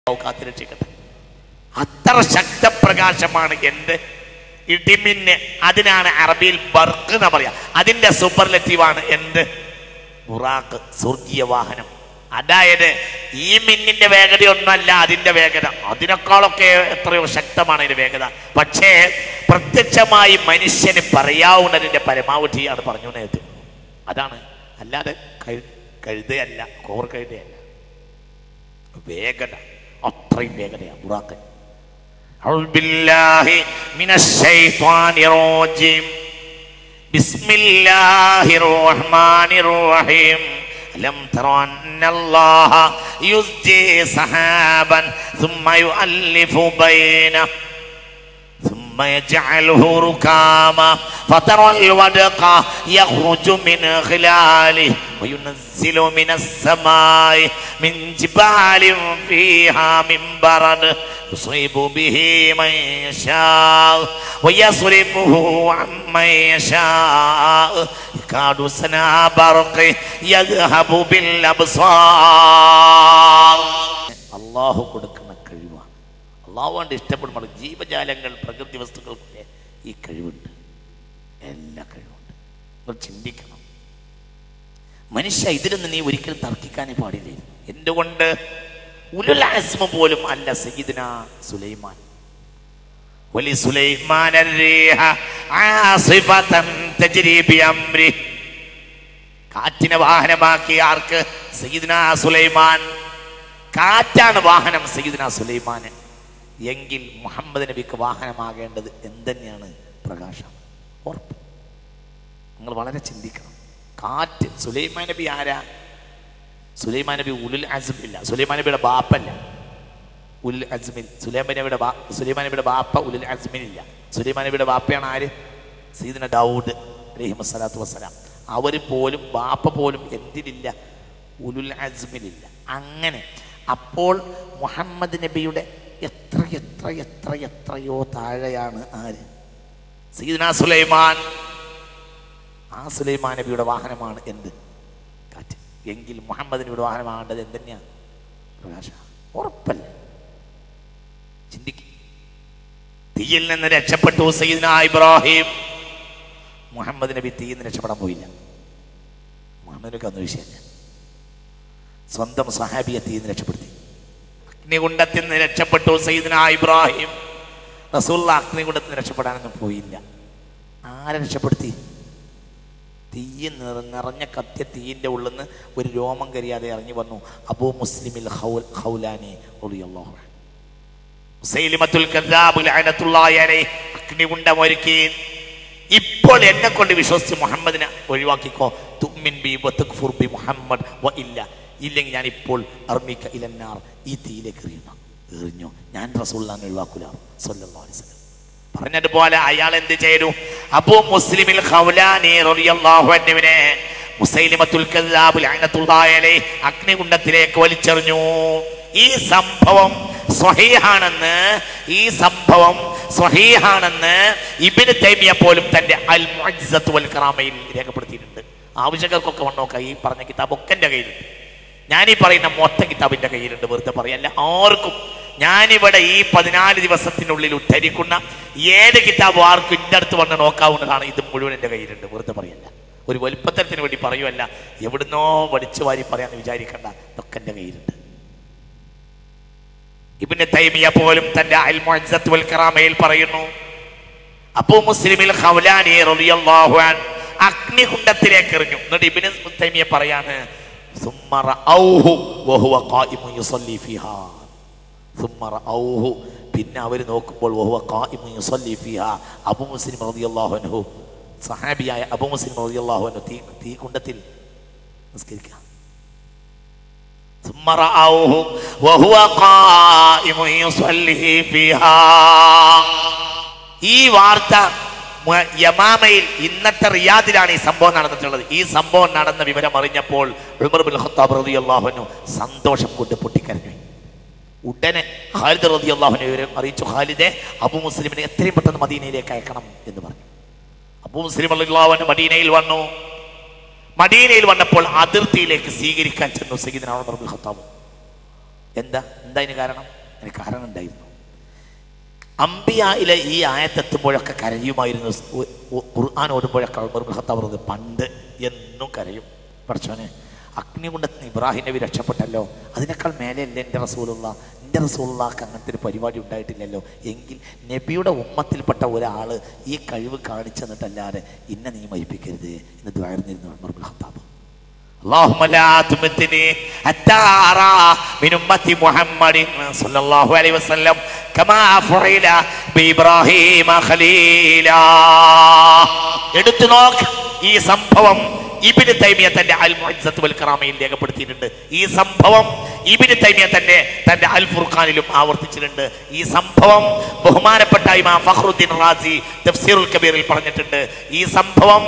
കാത്തിരക്ഷിക്കട്ടെ. അത്ര ശക്തപ്രകാശമാണ് എന്ത് ഇടിമിന്ന്. അതിനാണ് അറബിയിൽ ബർക്ക് എന്ന് പറയാ. അതിന്റെ സൂപ്പർലറ്റീവാണ് എന്ത് ബുറാഖ്, സ്വർഗീയ വാഹനം. അതായത് ഈ മിന്നിന്റെ വേഗതയൊന്നുമല്ല അതിന്റെ വേഗത, അതിനേക്കാളൊക്കെ എത്രയോ ശക്തമാണ് അതിന്റെ വേഗത. പക്ഷേ പ്രത്യക്ഷമായി മനുഷ്യന് പറയാവുന്നതിന്റെ പരമാവധിയാണ് പറഞ്ഞു നേരത്തെ. അതാണ്, അല്ലാതെ കഴുതയല്ല, കോർ കഴുതയല്ല. വേഗത, അത്രയും വേഗതയാണ് ബുറാഖ്. أعوذ بالله من الشيطان الرجيم بسم الله الرحمن الرحيم ألم تر أن الله يزجي سحابا ثم يؤلف بينه ثم يجعله ركاما فترى الودق يخرج من خلاله وينزل من السماء من جبال فيها من برد يصيب به من يشاء ويصرفه عن من يشاء يكاد سنا برقه يذهب بالأبصار. الله കൊടുക്കുന്ന കഴിവാണ്. അള്ളാഹുവിന്റെ ഇഷ്ടപ്പെടുമ്പോൾ ജീവജാലങ്ങൾ, പ്രകൃതി വസ്തുക്കൾക്ക് ഈ കഴിവുണ്ട്, എല്ലാ കഴിവുണ്ട്. നിങ്ങൾ ചിന്തിക്കണം. മനുഷ്യ ഇതിലൊന്നും നീ ഒരിക്കലും തർക്കിക്കാനേ പാടില്ല. എന്തുകൊണ്ട്? ഉലുൽ അസ്മ പോലും അല്ല സയ്യിദുനാ സുലൈമാൻ. വലി സുലൈമാൻ അർരീഹ ആസിഫതൻ തജ്രി ബിഅംരി. കാറ്റിനെ വാഹനമാക്കി ആർക്ക്? സയ്യിദുനാ സുലൈമാൻ. കാറ്റാണ് വാഹനം സയ്യിദുനാ സുലൈമാന്. എങ്കിൽ മുഹമ്മദ് നബിക്ക് വാഹനമാകേണ്ടത് എന്തെന്നെയാണ്? പ്രകാശം. ഉറപ്പ്. നിങ്ങൾ വളരെ ചിന്തിക്കണം. കാറ്റ്. സുലൈമാൻ നബി ആരാ? സുലൈമാൻ നബി ഉലുൽ അസ്മില്ല. സുലൈമാൻ നബിയുടെ ബാപ്പല്ല ഉലുൽ അസ്മിൽ. സുലൈമാൻ നബിയുടെ ബാപ്പ ഉലുൽ അസ്മിനില്ല. സുലൈമാൻ നബിയുടെ ബാപ്പയാണ് ആര്? സയ്യിദുനാ ദാവൂദ് അലൈഹിസ്സലാത്തു വസ്സലാം. അവർ പോലും, ബാപ്പ പോലും എന്തിലില്ല? ഉലുൽ അസ്മിലില്ല. അങ്ങനെ അപ്പോൾ മുഹമ്മദ് നബിയുടെ എത്രയോ താഴെയാണ് ആര്? സയ്യിദുനാ സുലൈമാൻ. ആ സുലൈമാൻ നബിയുടെ വാഹനമാണ് എന്ത്? കാറ്റ്. എങ്കിൽ മുഹമ്മദ് നബിയുടെ വാഹനമാകേണ്ടത് എന്തെന്നെയാണ്? പ്രകാശ. ഉറപ്പല്ല. ചിന്തിക്കും. തീയിൽ നിന്ന് രക്ഷപ്പെട്ടു സയ്യിദുനാ ഇബ്രാഹിം. മുഹമ്മദ് നബി തീയിൽ നിന്ന് രക്ഷപ്പെടാൻ പോയില്ല. മുഹമ്മദ് നബിക്ക് അന്ന് വിഷയമല്ല. സ്വന്തം സഹാബിയെ തീയിൽ നിന്ന് രക്ഷപ്പെടുത്തി. അഗ്നികുണ്ഡത്തിൽ നിന്ന് രക്ഷപ്പെട്ടു സയ്യിദുനാ ഇബ്രാഹിം. റസൂലുള്ളാഹി അഗ്നികുണ്ഡത്തിൽ നിന്ന് രക്ഷപ്പെടാനൊന്നും പോയില്ല. ആരെ രക്ഷപ്പെടുത്തി? തീയിൽ നിറഞ്ഞ കത്തിയ തീയിൻ്റെ ഉള്ളിൽ നിന്ന് ഒരു രോമം കരിയാതെ ഇറങ്ങി വന്നു അബൂ മുസ്ലിമിൽ ഖൗലാനി റളിയല്ലാഹു അൻഹു. മുസൈലിമത്തുൽ കദ്ദാബ് ലഅനത്തുല്ലാഹി അലൈഹി അഗ്നികുണ്ഡം ഒരുക്കി. ഇപ്പോൾ എന്നെ കൊണ്ട് വിശ്വസിച്ച് മുഹമ്മദിനെ ഒഴിവാക്കിക്കോ. തുഅ്മിൻ ബി വതക്ഫുർ ബി മുഹമ്മദ് വ ഇല്ല. ഇല്ലെങ്കിൽ ഞാൻ ഇപ്പോൾ അർമിക ഇലന്നാർ, ഈ തീയിലേക്ക് എറിഞ്ഞു. ഞാൻ റസൂലുള്ളാഹിനെ ഒഴിവാക്കൂല സ്വല്ലല്ലാഹു അലൈഹി വസല്ലം. പറഞ്ഞതുപോലെ അയാൾ എന്ത് ചെയ്തു? അബൂ മുസ്ലിമിൽ ഖൗലാനി റളിയല്ലാഹു അൻഹുവിനെ മുസൈലിമത്തുൽ കദ്ദാബ് ലഅനത്തുല്ലാഹി അലൈഹി അഗ്നികുണ്ഡത്തിലേക്ക് വലിച്ചെറിഞ്ഞു. ഈ സംഭവം സ്വഹീഹാണെന്ന് ഇബ്നു തൈമിയ പോലും തന്റെ അൽ മുഅജ്സത്ത് വൽ കറാമയിൽ രേഖപ്പെടുത്തിയിട്ടുണ്ട്. ആവശ്യക്കാർക്കൊക്കെ വന്നോക്കാം. ഈ പറഞ്ഞ കിതാബ് ഒക്കെ എൻ്റെ കയ്യിലുണ്ട്. ഞാനീ പറയുന്ന മൊത്തം കിതാബിൻ്റെ കയ്യിലുണ്ട്. വെറുതെ പറയല്ല, ആർക്കും. ഞാനിവിടെ ഈ 14 ദിവസത്തിനുള്ളിൽ ഉദ്ധരിക്കുന്ന ഏത് കിതാബും ആർക്കും എൻ്റെ അടുത്ത് വന്ന് നോക്കാവുന്നതാണ്. ഇത് മുഴുവൻ എൻ്റെ കയ്യിലുണ്ട്. വെറുതെ പറയല്ല, ഒരു വലുപ്പത്തരത്തിന് വേണ്ടി പറയുമല്ല. എവിടുന്നോ വലിച്ചു വാരി പറയാന്ന് വിചാരിക്കണ്ട. ഇതൊക്കെ എൻ്റെ കയ്യിലുണ്ട്. ഇബ്നു തൈമിയ പോലും തന്റെ അൽ മുഅജ്സത്ത് വൽ കറാമയിൽ പറയുന്നു, അബൂ മുസ്ലിമിൽ ഖൗലാനി റളിയല്ലാഹു അൻഹു അഗ്നികുണ്ഡത്തിലേക്ക് എറിഞ്ഞു. എന്നിട്ട് ഇബ്നു തൈമിയ പറയാണ്, സുമ്മ റഔഹു വഹുവ ഖായിമുൻ യുസല്ലി ഫീഹാ. സുമ്മ റഔഹു, പിന്നെ അവർ നോക്കുമ്പോൾ വഹുവ ഖായിമുൻ യുസല്ലി ഫീഹാ. അബൂ മുസ്ലിം റളിയല്ലാഹു അൻഹു, സഹാബിയായ അബൂ മുസ്ലിം റളിയല്ലാഹു അൻഹു തീ കുണ്ഡത്തിൽ നിസ്കരിക്കുക. ثم رأوه وهو قائم يصلي فيها. ഈ വാർത്ത യമാമയിൽ, ഇന്നത്തെ റിയാദിലാണ് ഈ സംഭവം നടന്നിട്ടുള്ളത്. ഈ സംഭവം നടന്ന വിവരം അറിഞ്ഞപ്പോൾ ഉമർ ഇബ്നുൽ ഖത്താബ് റളിയല്ലാഹു അൻഹു സന്തോഷം കൊണ്ട് പൊട്ടിക്കരഞ്ഞു. ഉടനെ ഖാലിദ് റളിയല്ലാഹു അൻഹു അറിയിച്ചു, ഖാലിദെ, അബൂ മുസ്ലിമിനെ എത്രയും പെട്ടെന്ന് മദീനയിലേക്ക് അയക്കണം എന്ന് പറഞ്ഞു. അബൂ മുസ്ലിം റളിയല്ലാഹു അൻഹു മദീനയിൽ വന്നു. മദീനയിൽ വന്നപ്പോൾ അതിർത്തിയിലേക്ക് സ്വീകരിക്കാൻ ചെന്നു സയ്യിദുനാ ഉമർ ഇബ്നുൽ ഖത്താബ്. എന്താ അതിന് കാരണം? അതിന് കാരണം ഉണ്ടായിരുന്നു. അംബിയായിലെ ഈ ആയത്തെത്തുമ്പോഴൊക്കെ കരയുമായിരുന്നു. ഖുർആൻ ഓടുമ്പോഴൊക്കെ ഉമർ ഇബ്നുൽ ഖത്താബ് പറഞ്ഞത് പണ്ട് എന്നും കരയും. പഠിച്ചോനെ, അഗ്നികുണ്ഡത്തിന് ഇബ്രാഹിം നബി രക്ഷപ്പെട്ടല്ലോ, അതിനേക്കാൾ മേലെയല്ലേ എൻ്റെ റസൂലുള്ള? എൻ്റെ റസൂലുള്ളാഹിക്ക് അങ്ങനത്തെ ഒരു പരിപാടി ഉണ്ടായിട്ടില്ലല്ലോ. എങ്കിൽ നബിയുടെ ഉമ്മത്തിൽപ്പെട്ട ഒരാൾ ഈ കഴിവ് കാണിച്ചു തന്നിട്ടല്ലാതെ ഇന്നെ നീ മരിപ്പിക്കരുത് എന്ന് ദ്വാരന്നിരുന്നു ഉമർ ഇബ്നുൽ ഖത്താബ്. اللهم لا تمتني حتى أرى من أمة محمد صلى الله عليه وسلم كما فعل بإبراهيم خليلا. എടുത്തു നോക്ക്, ഈ സംഭവം ഇബ്നു തൈമിയ തന്റെ അൽ മുഅജ്സത്ത് വൽ കറാമയിൽ രേഖപ്പെടുത്തിയിട്ടുണ്ട്. ഈ സംഭവം ഇബ്നു തൈമിയ തന്റെ അൽ ഫുർഖാനിലും ആവർത്തിച്ചിട്ടുണ്ട്. ഈ സംഭവം ബഹുമാനപ്പെട്ട ഇമാം ഫഖ്റുദ്ദീൻ റാസി തഫ്സീറുൽ കബീറിൽ പറഞ്ഞിട്ടുണ്ട്. ഈ സംഭവം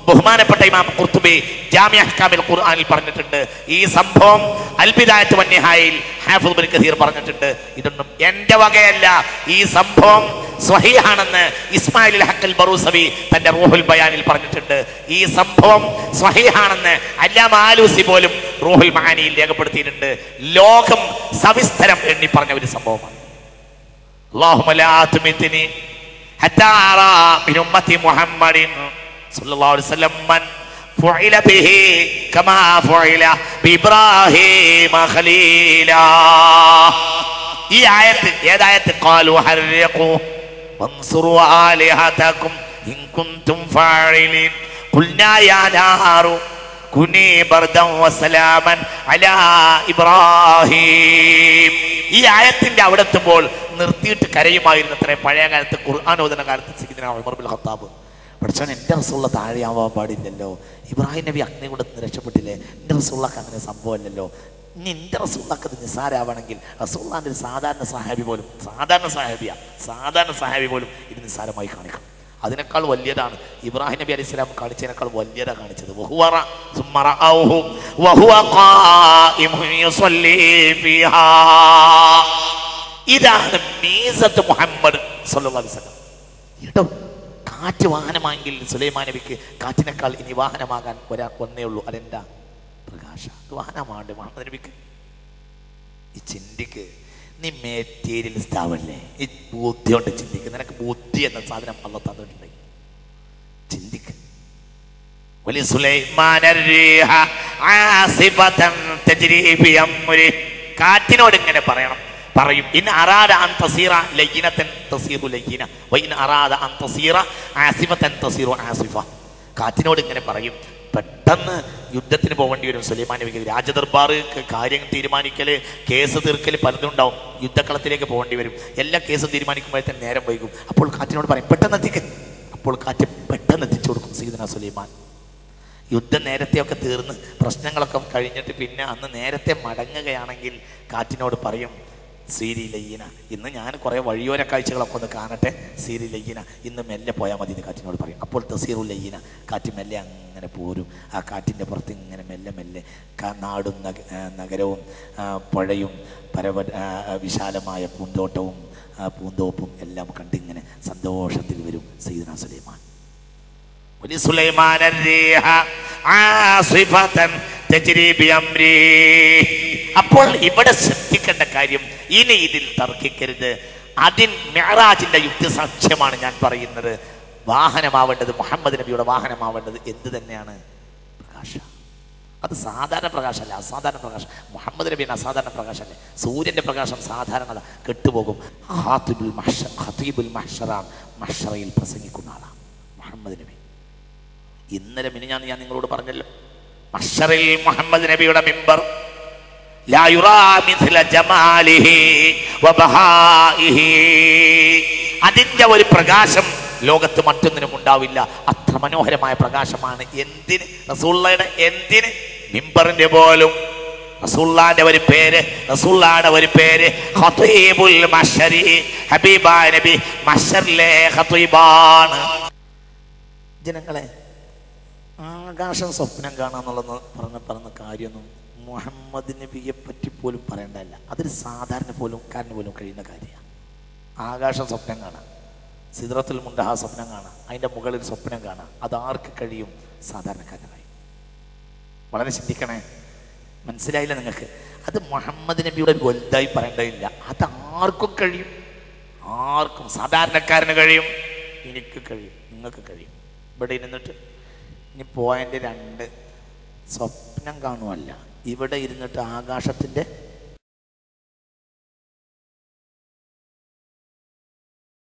ബഹുമാനപ്പെട്ട ഇമാം ഖുർത്തുബി ജാമിഅ അഹ്കാമിൽ ഖുർആനിൽ പറഞ്ഞിട്ടുണ്ട്. ഈ സംഭവം അൽ ബിദായത്ത് വൻ നിഹായയിൽ ഹാഫിദ് ഇബ്നു കസീർ പറഞ്ഞിട്ടുണ്ട്. ഇതൊന്നും എൻ്റെ വകയല്ല. ഈ സംഭവം സ്വഹീഹാണെന്ന് ഇസ്മായിൽ അൽ ഹഖ് അൽ ബറൂസവി തന്റെ റൂഹുൽ ബയാനിൽ പറഞ്ഞിട്ടുണ്ട്. ഈ സംഭവം സ്വഹീഹാണെന്ന് അല്ലാമ ആലൂസി പോലും റൂഹുൽ മആനിയിൽ രേഖപ്പെടുത്തിയിട്ടുണ്ട്. ലോകം സവിസ്തരം എണ്ണി പറഞ്ഞ ഒരു സംഭവമാണ്. അല്ലാഹുമ്മ ലാ തുമിത്നി ഹത്താ അറാ മിൻ ഉമ്മത്തി മുഹമ്മദിൻ സല്ലല്ലാഹു അലൈഹി വസല്ലം മൻ ഫുഇല ബിഹി കമാ ഫുഇല ബിഇബ്രാഹീമ ഖലീലാ. ഈ ആയത്ത് ഏതായത്ത്? ഖാലു ഹർരിഖു വൻസുറു ആലിഹതകും ഇൻ കുൻതും ഫാഇലീൻ ഖുൽനാ യാ നാറു കുനി ബർദൻ വസലാമൻ അലാ ഇബ്രാഹീം. ഈ ആയത്തിന്റെ അവിടെ എത്തുമ്പോൾ നിർത്തിയിട്ട് കരയുമായിരുന്നു അത്രേ പഴയ കാലത്ത് ഖുർആൻ ഓതുന്ന കാലത്ത് സയ്യിദുനാ ഉമർ ഇബ്നുൽ ഖത്താബ്. പഠിച്ചാൽ എൻ്റെ റസൂലുള്ള താഴെയാവാൻ പാടില്ലല്ലോ. ഇബ്രാഹിം നബി അഗ്നികുണ്ഡത്തിന് രക്ഷപ്പെട്ടില്ലേ? എൻ്റെ റസൂലുള്ളാഹിക്ക് അങ്ങനെ സംഭവമല്ലല്ലോ. ഇനി എൻ്റെ റസൂലുള്ളാഹിക്ക് അത് നിസ്സാരമാവണമെങ്കിൽ റസൂലുള്ളാഹിൻ്റെ ഒരു സാധാരണ സഹാബി പോലും ഇത് നിസ്സാരമായി കാണിക്കണം. അതിനേക്കാൾ വലിയതാണ് ഇബ്രാഹിം നബി അലൈഹി സ്വലാം കാണിച്ചതിനേക്കാൾ വലിയതാണ് കാണിച്ചത്. ഇതാണ് മീസത്ത് മുഹമ്മദ് സല്ലല്ലാഹു അലൈഹി വസല്ലം. കേട്ടോ, കാറ്റ് വാഹനമാണെങ്കിൽ സുലൈമാൻ നബിക്ക് കാറ്റിനേക്കാൾ ഇനി വാഹനമാകാൻ ഒന്നേ ഉള്ളൂ, അതെന്താ? പ്രകാശ. വാഹനമാണ് മുഹമ്മദ് നബിക്ക്. ഈ ചിന്തിക്ക്, നീ മെറ്റീരിയൽ സ്ഥാവല്ലേ? ഈ ബുദ്ധി കൊണ്ട് ചിന്തിക്ക്. നിനക്ക് ബുദ്ധി എന്ന സാധനം അല്ലാഹു തന്നിട്ടുണ്ട്. ചിന്തിക്ക്. വലി സുലൈമാന റീഹ ആസിഫതൻ തജ്രി ബി അംരി. കാറ്റിനോട് ഇങ്ങനെ പറയും. ഇൻ അറാദ അൻ തസീറ ലയ്യിനതൻ തസീറു ലയ്യിന വ ഇൻ അറാദ അൻ തസീറ ആസിഫതൻ തസീറു ആസിഫ. കാറ്റിനോട് ഇങ്ങനെ പറയും. പെട്ടെന്ന് യുദ്ധത്തിന് പോകേണ്ടി വരും സുലൈമാൻ നബിക്ക്. രാജദർബാർ കാര്യം തീരുമാനിക്കല്, കേസ് തീർക്കല് പലതും ഉണ്ടാവും. യുദ്ധക്കളത്തിലേക്ക് പോകേണ്ടി വരും. എല്ലാ കേസും തീരുമാനിക്കുമ്പോഴത്തേന് നേരം വൈകും. അപ്പോൾ കാറ്റിനോട് പറയും പെട്ടെന്ന് എത്തിക്ക്. അപ്പോൾ കാറ്റ് പെട്ടെന്ന് എത്തിച്ചു കൊടുക്കും സയ്യിദുനാ സുലൈമാൻ. യുദ്ധം നേരത്തെയൊക്കെ തീർന്ന് പ്രശ്നങ്ങളൊക്കെ കഴിഞ്ഞിട്ട് പിന്നെ അന്ന് നേരത്തെ മടങ്ങുകയാണെങ്കിൽ കാറ്റിനോട് പറയും സീരി ലയ്യന, ഇന്ന് ഞാൻ കുറേ വഴിയോര കാഴ്ചകളൊക്കെ ഒന്ന് കാണട്ടെ, സീരി ലയ്യന, ഇന്ന് മെല്ലെ പോയാൽ മതി എന്ന് കാറ്റിനോട് പറയും. അപ്പോൾ തസീറു ലയ്യന, കാറ്റ് മെല്ലെ അങ്ങനെ പോരും. ആ കാറ്റിൻ്റെ പുറത്ത് ഇങ്ങനെ മെല്ലെ മെല്ലെ നാടും നഗരവും പുഴയും വിശാലമായ പൂന്തോട്ടവും പൂന്തോപ്പും എല്ലാം കണ്ടിങ്ങനെ സന്തോഷത്തിൽ വരും സയ്യിദുനാ സുലൈമാൻ. അപ്പോൾ ഇവിടെ ശ്രദ്ധിക്കേണ്ട കാര്യം, ഇനി ഇതിൽ തർക്കിക്കരുത്. മിഅ്റാജിന്റെ യുക്തിസാക്ഷ്യമാണ് ഞാൻ പറയുന്നത്. വാഹനമാവേണ്ടത്, മുഹമ്മദ് നബിയുടെ വാഹനമാവേണ്ടത് എന്ത് തന്നെയാണ്? പ്രകാശ. അത് സാധാരണ പ്രകാശമല്ല, അസാധാരണ പ്രകാശം. മുഹമ്മദ് നബിയുടെ അസാധാരണ പ്രകാശമല്ലേ? സൂര്യന്റെ പ്രകാശം സാധാരണ കെട്ടുപോകും. ഖതീബുൽ മഹ്ശറാണ്, മഹ്ശറയിൽ പ്രസംഗിക്കുന്ന ആളാണ് മുഹമ്മദ് നബി. ഇന്നലെ മിനിഞ്ഞാന്ന് ഞാൻ നിങ്ങളോട് പറഞ്ഞല്ലോ, മഹ്ശറിൽ മുഹമ്മദ് നബിയുടെ മിമ്പർ ലാ യുറാ മിസ്ല ജമാലിഹി വബഹാഇഹി. അതിന്റെ ഒരു പ്രകാശം ലോകത്ത് മറ്റൊന്നിനും ഉണ്ടാവില്ല. അത്ര മനോഹരമായ പ്രകാശമാണ്. എന്തിന്? റസൂലുള്ളാഹിയുടെ എന്തിന്? മിമ്പറിന്റെ പോലും റസൂലുള്ളാഹിന്റെ ഒരു പേര്, റസൂലുള്ളാഹിയുടെ ഒരു പേര് ഖതീബുൽ മഹ്ശരി. ഹബീബായ നബി മഹ്ശറിലെ ഖതീബാണ്. ജനങ്ങളെ, ആകാശം സ്വപ്നം കാണാന്നുള്ളത് പറഞ്ഞ കാര്യമൊന്നും മുഹമ്മദ് നബിയെ പറ്റി പോലും പറയേണ്ടതല്ല. അതൊരു സാധാരണ കാരന് പോലും കഴിയുന്ന കാര്യമാണ്. ആകാശം സ്വപ്നം കാണാം, സിദ്റത്തുൽ മുൻതഹ സ്വപ്നം കാണാം, അതിൻ്റെ മുകളിൽ സ്വപ്നം കാണാം. അതാർക്ക് കഴിയും? സാധാരണക്കാരനായി. വളരെ ചിന്തിക്കണേ. മനസ്സിലായില്ല നിങ്ങൾക്ക്? അത് മുഹമ്മദ് നബിയുടെ ഒരു വലുതായി പറയേണ്ടതില്ല. അത് ആർക്കും കഴിയും, ആർക്കും, സാധാരണക്കാരന് കഴിയും, എനിക്ക് കഴിയും, നിങ്ങൾക്ക് കഴിയും. ഇവിടെ ഇരുന്നിട്ട് ഇനി പോയിന്റ് 2 സ്വപ്നം കാണുമല്ല, ഇവിടെ ഇരുന്നിട്ട് ആകാശത്തിൻ്റെ